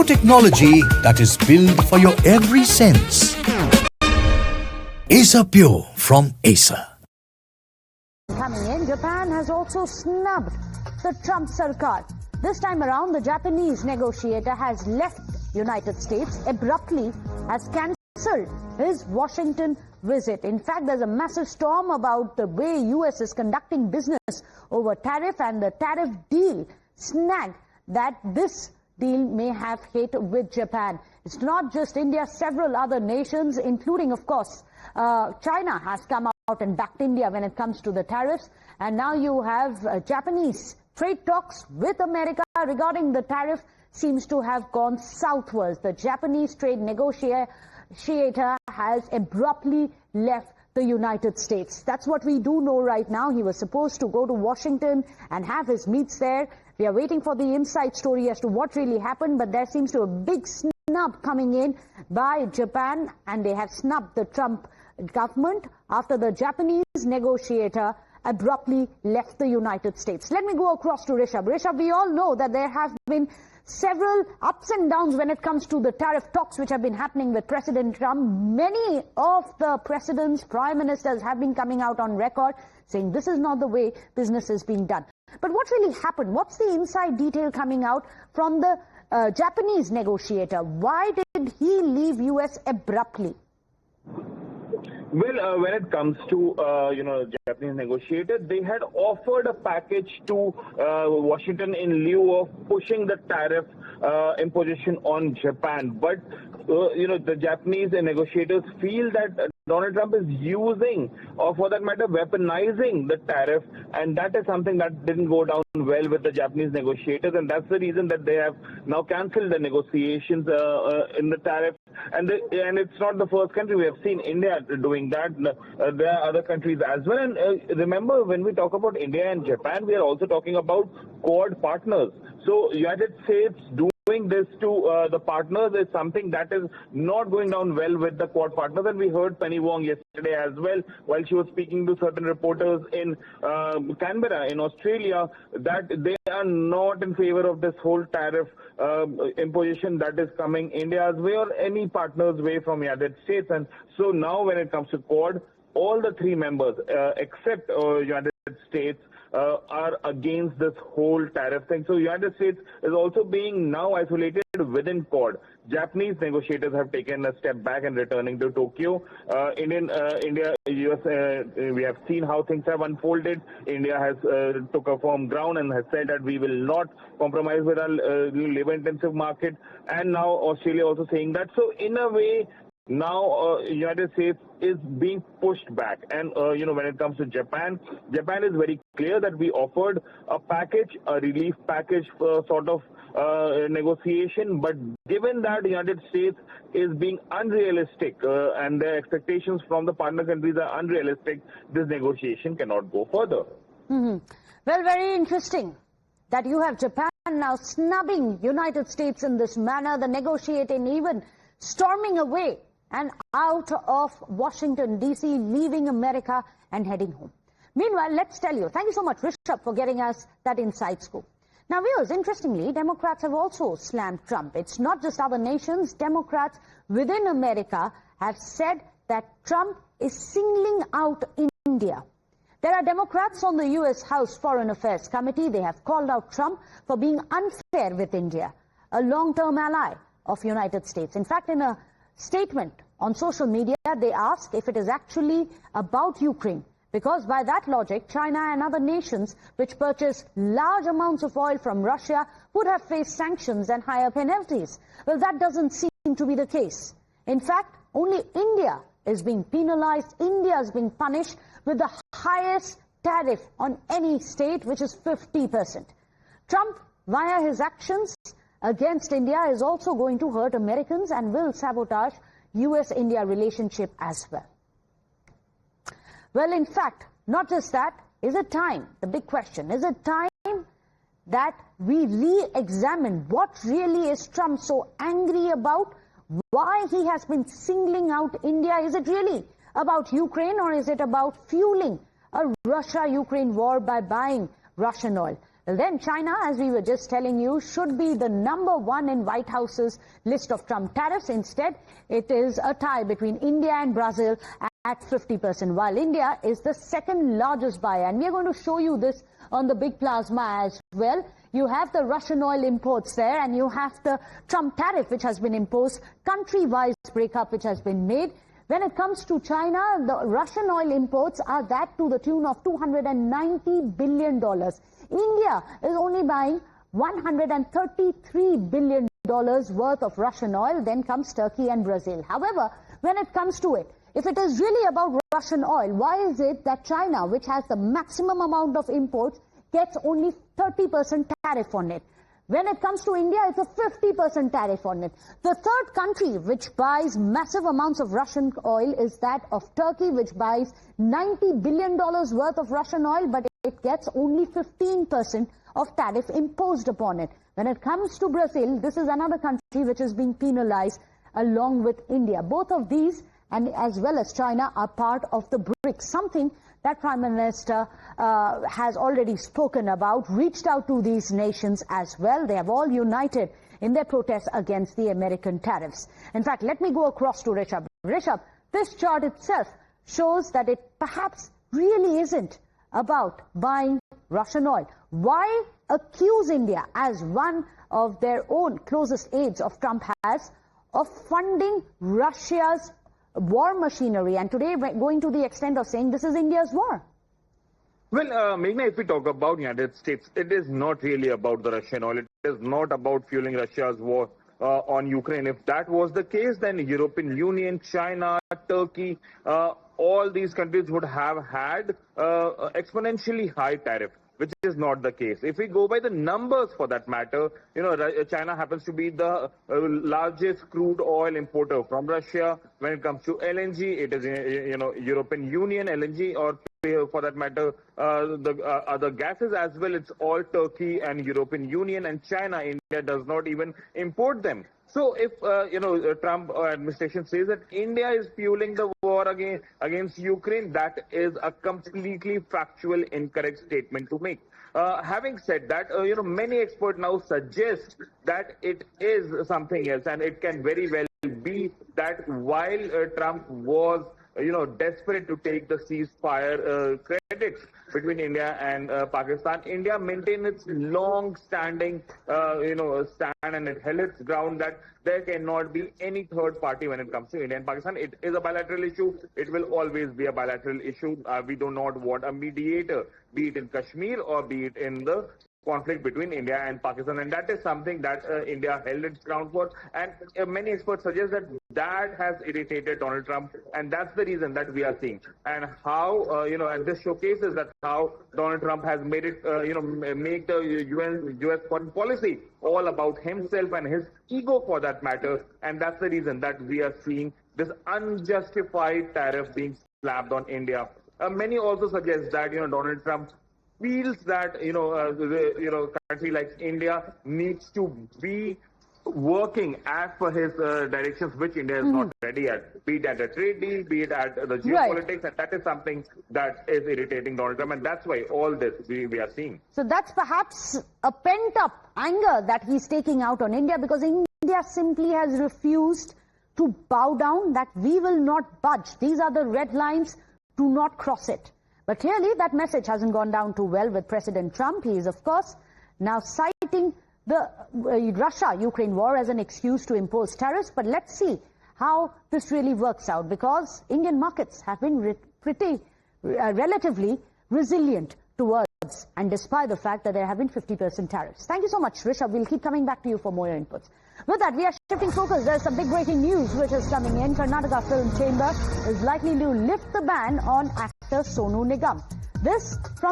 technology that is built for your every sense. Acer Pure from Acer. Coming in, Japan has also snubbed the Trump Sarkar. This time around, the Japanese negotiator has left United States abruptly, has cancelled his Washington visit. In fact, there's a massive storm about the way US is conducting business over tariff and the tariff deal snag that this deal may have hit with Japan. It's not just India, several other nations, including, of course, China has come out and backed India when it comes to the tariffs. And now you have Japanese trade talks with America regarding the tariff seems to have gone southwards. The Japanese trade negotiator has abruptly left the United States. That's what we do know right now. He was supposed to go to Washington and have his meets there. We are waiting for the inside story as to what really happened, but there seems to be a big snub coming in by Japan, and they have snubbed the Trump government after the Japanese negotiator abruptly left the United States. Let me go across to Rishabh. Rishabh, we all know that there have been several ups and downs when it comes to the tariff talks which have been happening with President Trump. Many of the presidents, prime ministers have been coming out on record saying this is not the way business is being done. But what really happened? What's the inside detail coming out from the Japanese negotiator? Why did he leave US abruptly? Well, when it comes to, Japanese negotiator, they had offered a package to Washington in lieu of pushing the tariff imposition on Japan. But, the Japanese negotiators feel that Donald Trump is using, or for that matter, weaponizing the tariff, and that is something that didn't go down well with the Japanese negotiators, and that's the reason that they have now cancelled the negotiations in the tariff. And it's not the first country. We have seen India doing that. There are other countries as well. And remember, when we talk about India and Japan, we are also talking about Quad partners. So United States doing this to the partners is something that is not going down well with the Quad partners. And we heard Penny Wong yesterday as well, while she was speaking to certain reporters in Canberra in Australia, that they are not in favor of this whole tariff imposition that is coming India's way or any partner's way from United States. And so now when it comes to Quad, all the three members except United States are against this whole tariff thing. So United States is also being now isolated within Quad. Japanese negotiators have taken a step back and returning to Tokyo. India, US, we have seen how things have unfolded. India has took a firm ground and has said that we will not compromise with our labor-intensive market. And now Australia also saying that. So in a way, now United States is being pushed back. And when it comes to Japan is very clear that we offered a package, a relief package for sort of negotiation, but given that the United States is being unrealistic and their expectations from the partner countries are unrealistic, this negotiation cannot go further. Well, very interesting that you have Japan now snubbing United States in this manner, the negotiating even storming away and out of Washington, D.C., leaving America and heading home. Meanwhile, let's tell you, thank you so much, Rishabh, for getting us that inside scoop. Now, viewers, interestingly, Democrats have also slammed Trump. It's not just other nations. Democrats within America have said that Trump is singling out India. There are Democrats on the U.S. House Foreign Affairs Committee. They have called out Trump for being unfair with India, a long-term ally of United States. In fact, in a statement on social media, they ask if it is actually about Ukraine, because by that logic, China and other nations which purchase large amounts of oil from Russia would have faced sanctions and higher penalties. Well, that doesn't seem to be the case. In fact, only India is being penalized. India is being punished with the highest tariff on any state, which is 50%. Trump, via his actions against India, is also going to hurt Americans and will sabotage US-India relationship as well. Well, in fact, not just that, is it time, the big question, is it time that we re-examine what really is Trump so angry about? Why he has been singling out India? Is it really about Ukraine, or is it about fueling a Russia-Ukraine war by buying Russian oil? Well, then China, as we were just telling you, should be the #1 in White House's list of Trump tariffs. Instead, it is a tie between India and Brazil at 50%, while India is the second largest buyer. And we are going to show you this on the big plasma as well. You have the Russian oil imports there, and you have the Trump tariff, which has been imposed, country-wise breakup, which has been made. When it comes to China, the Russian oil imports are that to the tune of $290 billion. India is only buying $133 billion worth of Russian oil. Then comes Turkey and Brazil. However, when it comes to it, if it is really about Russian oil, why is it that China, which has the maximum amount of imports, gets only 30% tariff on it? When it comes to India, it's a 50% tariff on it. The third country which buys massive amounts of Russian oil is that of Turkey, which buys $90 billion worth of Russian oil, but it gets only 15% of tariff imposed upon it. When it comes to Brazil, this is another country which is being penalized along with India. Both of these, and as well as China, are part of the BRICS, something that Prime Minister has already spoken about, reached out to these nations as well. They have all united in their protests against the American tariffs. In fact, let me go across to Rishabh. Rishabh, this chart itself shows that it perhaps really isn't about buying Russian oil. Why accuse India, as one of their own closest aides of Trump has, of funding Russia's war machinery, and today going to the extent of saying this is India's war? Well, Meghna, if we talk about United States, it is not really about the Russian oil. It is not about fueling Russia's war on Ukraine. If that was the case, then European Union, China, Turkey, all these countries would have had exponentially high tariff, which is not the case. If we go by the numbers for that matter, China happens to be the largest crude oil importer from Russia. When it comes to LNG, it is, European Union LNG, or for that matter, the other gases as well. It's all Turkey and European Union and China. India does not even import them. So if, Trump administration says that India is fueling the war against Ukraine, that is a completely factual incorrect statement to make. Having said that, many experts now suggest that it is something else, and it can very well be that while Trump was desperate to take the ceasefire credits between India and Pakistan, India maintained its long-standing, stand, and it held its ground that there cannot be any third party when it comes to India and Pakistan. It is a bilateral issue. It will always be a bilateral issue. We do not want a mediator, be it in Kashmir or be it in the conflict between India and Pakistan, and that is something that India held its ground for. And many experts suggest that that has irritated Donald Trump, and that's the reason that we are seeing. And how, and this showcases that how Donald Trump has made it, make the U.S. foreign policy all about himself and his ego for that matter. And that's the reason that we are seeing this unjustified tariff being slapped on India. Many also suggest that, Donald Trump feels that country like India needs to be working as per his directions, which India is not ready at, be it at a trade deal, be it at the geopolitics, and that is something that is irritating Donald Trump, and that's why all this we are seeing. So that's perhaps a pent-up anger that he's taking out on India, because India simply has refused to bow down, that we will not budge. These are the red lines, do not cross it. But clearly that message hasn't gone down too well with President Trump. He is, of course, now citing the Russia-Ukraine war as an excuse to impose tariffs. But let's see how this really works out, because Indian markets have been pretty relatively resilient towards, and despite the fact that there have been 50% tariffs. Thank you so much, Rishabh. We'll keep coming back to you for more inputs. With that, we are shifting focus. There's some big breaking news which is coming in. Karnataka Film Chamber is likely to lift the ban on actor Sonu Nigam. This from